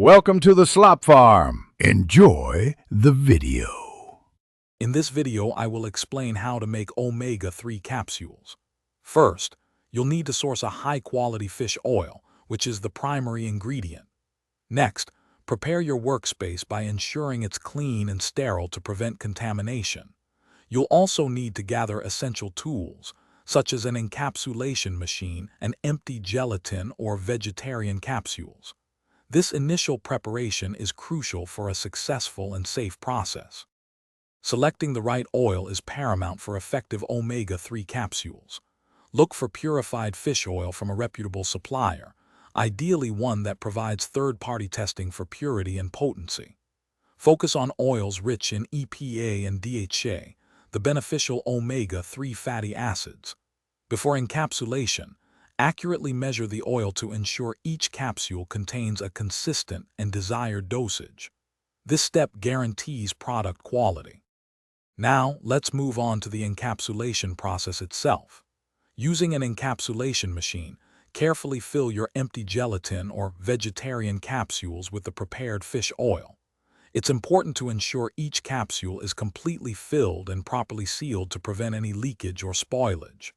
Welcome to the Slop Farm. Enjoy the video. In this video, I will explain how to make omega-3 capsules. First, you'll need to source a high-quality fish oil, which is the primary ingredient. Next, prepare your workspace by ensuring it's clean and sterile to prevent contamination. You'll also need to gather essential tools, such as an encapsulation machine and empty gelatin or vegetarian capsules. This initial preparation is crucial for a successful and safe process. Selecting the right oil is paramount for effective omega-3 capsules. Look for purified fish oil from a reputable supplier, ideally one that provides third-party testing for purity and potency. Focus on oils rich in EPA and DHA, the beneficial omega-3 fatty acids. Before encapsulation, accurately measure the oil to ensure each capsule contains a consistent and desired dosage. This step guarantees product quality. Now, let's move on to the encapsulation process itself. Using an encapsulation machine, carefully fill your empty gelatin or vegetarian capsules with the prepared fish oil. It's important to ensure each capsule is completely filled and properly sealed to prevent any leakage or spoilage.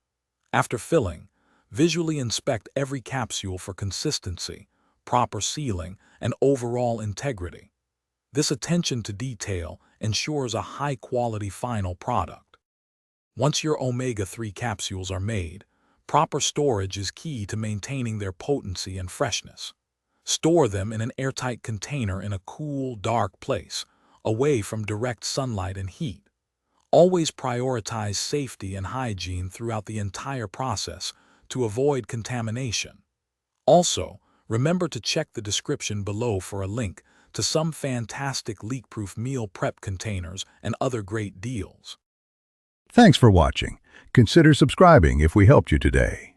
After filling, visually inspect every capsule for consistency, proper sealing, and overall integrity. This attention to detail ensures a high-quality final product. Once your omega-3 capsules are made, proper storage is key to maintaining their potency and freshness. Store them in an airtight container in a cool, dark place, away from direct sunlight and heat. Always prioritize safety and hygiene throughout the entire process to avoid contamination. Also, remember to check the description below for a link to some fantastic leak-proof meal prep containers and other great deals. Thanks for watching. Consider subscribing if we helped you today.